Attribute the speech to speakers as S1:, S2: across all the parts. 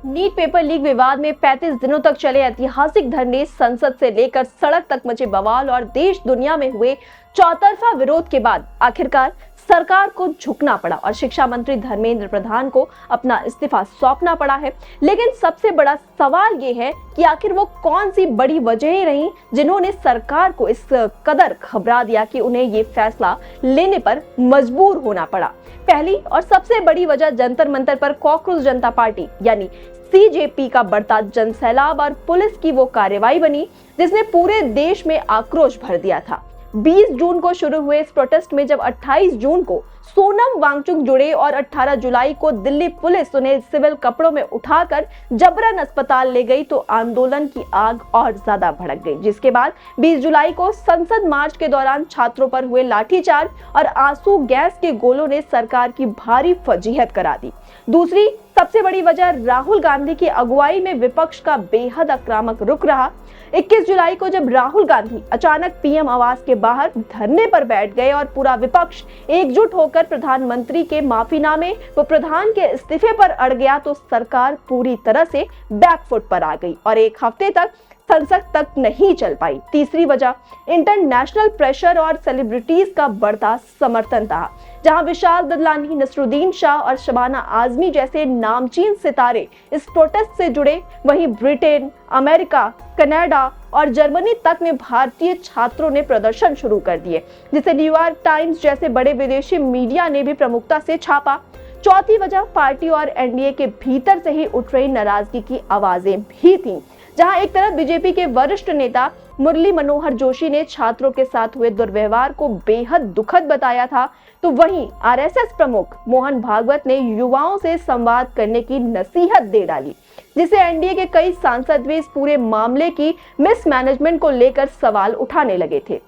S1: NEET paper leak विवाद में 35 दिनों तक चले ऐतिहासिक धरने, संसद से लेकर सड़क तक मचे बवाल और देश दुनिया में हुए चौतरफा विरोध के बाद आखिरकार सरकार को झुकना पड़ा और शिक्षा मंत्री धर्मेंद्र प्रधान को अपना इस्तीफा सौंपना पड़ा है। लेकिन सबसे बड़ा सवाल ये है कि आखिर वो कौन सी बड़ी वजहें रहीं जिन्होंने सरकार को इस कदर घबरा दिया कि उन्हें ये फैसला लेने पर मजबूर होना पड़ा। पहली और सबसे बड़ी वजह जंतर मंतर पर कॉकरोच जनता पार्टी यानी सीजेपी का बढ़ता जनसैलाब और पुलिस की वो कार्रवाई बनी जिसने पूरे देश में आक्रोश भर दिया था। 20 जून को शुरू हुए इस प्रोटेस्ट में जब 28 जून को सोनम वांगचुक जुड़े और 18 जुलाई को दिल्ली पुलिस उन्हें सिविल कपड़ों में उठाकर जबरन अस्पताल ले गई तो आंदोलन की आग और ज्यादा भड़क गई, जिसके बाद 20 जुलाई को संसद मार्च के दौरान छात्रों पर हुए लाठीचार्ज और आंसू गैस के गोलों ने सरकार की भारी फजीहत करा दी। दूसरी सबसे बड़ी वजह राहुल गांधी की अगुवाई में विपक्ष का बेहद आक्रामक रुख रहा। 21 जुलाई को जब राहुल गांधी अचानक पीएम आवास के बाहर धरने पर बैठ गए और पूरा विपक्ष एकजुट होकर प्रधानमंत्री के माफीनामे व प्रधान के इस्तीफे पर अड़ गया तो सरकार पूरी तरह से बैकफुट पर आ गई और एक हफ्ते तक संसद तक नहीं चल पाई। तीसरी वजह इंटरनेशनल प्रेशर और सेलिब्रिटीज का बढ़ता समर्थन था। जहां विशाल ददलानी, नसरुद्दीन शाह और शबाना आजमी जैसे नामचीन सितारे इस प्रोटेस्ट से जुड़े, वहीं ब्रिटेन, अमेरिका, कनाडा और जर्मनी तक में भारतीय छात्रों ने प्रदर्शन शुरू कर दिए, जिसे न्यूयॉर्क टाइम्स जैसे बड़े विदेशी मीडिया ने भी प्रमुखता से छापा। चौथी वजह पार्टी और एनडीए के भीतर से ही उठ रही नाराजगी की आवाजें भी थीं। जहां एक तरफ बीजेपी के वरिष्ठ नेता मुरली मनोहर जोशी ने छात्रों के साथ हुए दुर्व्यवहार को बेहद दुखद बताया था, तो वहीं आरएसएस प्रमुख मोहन भागवत ने युवाओं से संवाद करने की नसीहत दे डाली, जिसे एनडीए के कई सांसद भी इस पूरे मामले की मिसमैनेजमेंट को लेकर सवाल उठाने लगे थे।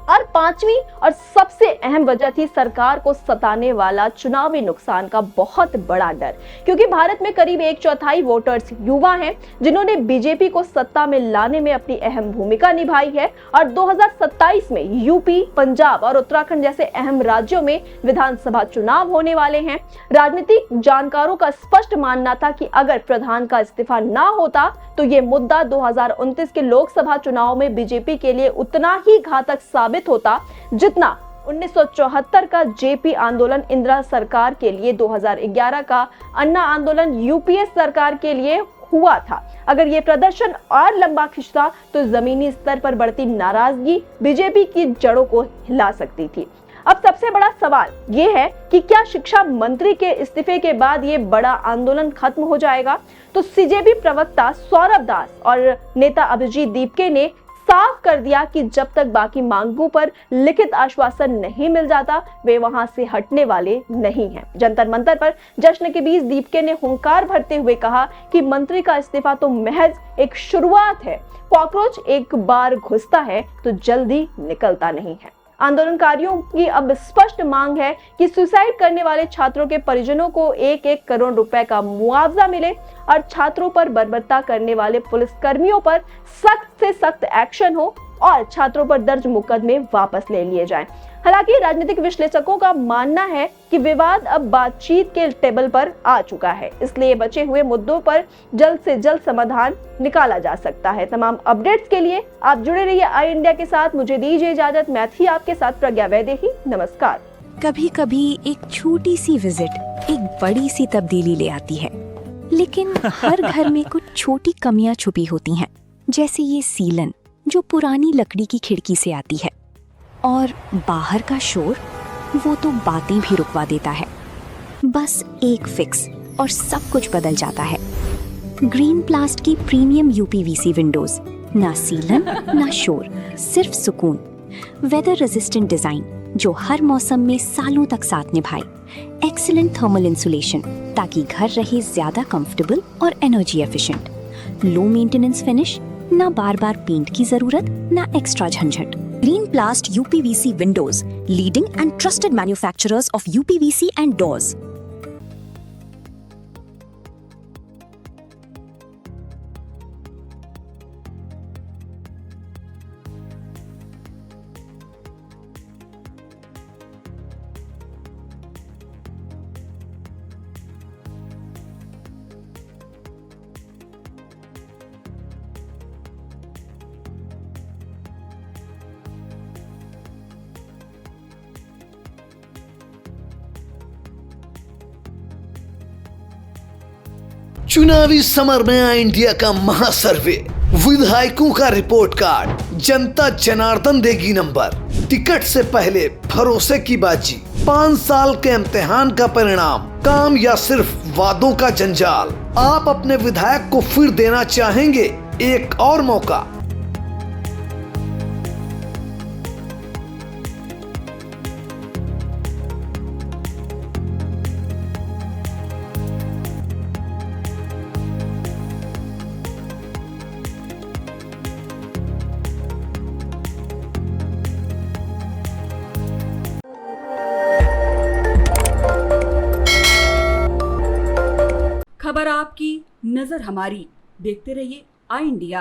S1: और पांचवी और सबसे अहम वजह थी सरकार को सताने वाला चुनावी नुकसान का बहुत बड़ा डर, क्योंकि भारत में करीब 1/4 वोटर्स युवा हैं जिन्होंने बीजेपी को सत्ता में लाने में अपनी अहम भूमिका निभाई है और 2027 में यूपी, पंजाब और उत्तराखंड जैसे अहम राज्यों में विधानसभा चुनाव होने वाले हैं। राजनीतिक जानकारों का स्पष्ट मानना था कि अगर प्रधान का इस्तीफा ना होता तो ये मुद्दा 2029 के लोकसभा चुनाव में बीजेपी के लिए उतना ही घातक साबित होता जितना 1974 का जेपी आंदोलन इंदिरा सरकार के लिए, 2011 का अन्ना आंदोलन यूपीए सरकार के लिए हुआ था। अगर ये प्रदर्शन और लंबा खिंचता तो जमीनी स्तर पर बढ़ती नाराजगी बीजेपी की जड़ों को हिला सकती थी। अब सबसे बड़ा सवाल ये है कि क्या शिक्षा मंत्री के इस्तीफे के बाद ये बड़ा आंदोलन खत्म हो जाएगा? तो सीजेपी प्रवक्ता सौरभ दास और नेता अभिजीत दीपके ने साफ कर दिया कि जब तक बाकी मांगों पर लिखित आश्वासन नहीं मिल जाता वे वहां से हटने वाले नहीं हैं। जंतर मंतर पर जश्न के बीच दीपके ने हुंकार भरते हुए कहा कि मंत्री का इस्तीफा तो महज एक शुरुआत है, कॉकरोच एक बार घुसता है तो जल्दी निकलता नहीं है। आंदोलनकारियों की अब स्पष्ट मांग है कि सुसाइड करने वाले छात्रों के परिजनों को 1-1 करोड़ रुपए का मुआवजा मिले और छात्रों पर बर्बरता करने वाले पुलिसकर्मियों पर सख्त से सख्त एक्शन हो और छात्रों पर दर्ज मुकदमे वापस ले लिए जाएं। हालांकि राजनीतिक विश्लेषकों का मानना है कि विवाद अब बातचीत के टेबल पर आ चुका है, इसलिए बचे हुए मुद्दों पर जल्द से जल्द समाधान निकाला जा सकता है। तमाम अपडेट्स के लिए आप जुड़े रहिए आई इंडिया के साथ। मुझे दीजिए इजाजत। मैं थी आपके साथ प्रज्ञा वैदेही। नमस्कार।
S2: कभी कभी एक छोटी सी विजिट एक बड़ी सी तब्दीली ले आती है, लेकिन हर घर में कुछ छोटी कमियां छुपी होती हैं, जैसे ये सीलन जो पुरानी लकड़ी की खिड़की से आती है, और बाहर का शोर वो तो बातें भी रुकवा देता है। बस एक फिक्स और सब कुछ बदल जाता है। ग्रीन प्लास्ट की प्रीमियम यूपीवीसी विंडोज, ना सीलन ना शोर, सिर्फ सुकून। वेदर रेजिस्टेंट डिजाइन जो हर मौसम में सालों तक साथ निभाए। एक्सीलेंट थर्मल इंसुलेशन ताकि घर रहे ज्यादा कंफर्टेबल और energy efficient. Low maintenance finish, ना बार बार पेंट की जरूरत, ना एक्स्ट्रा झंझट। Green Plast UPVC Windows, leading and trusted manufacturers of UPVC and doors.
S3: चुनावी समर में आई इंडिया का महासर्वे, विधायकों का रिपोर्ट कार्ड, जनता जनार्दन देगी नंबर, टिकट से पहले भरोसे की बाजी, 5 साल के इम्तिहान का परिणाम, काम या सिर्फ वादों का जंजाल। आप अपने विधायक को फिर देना चाहेंगे एक और मौका?
S4: खबर आपकी, नजर हमारी। देखते रहिए आई इंडिया।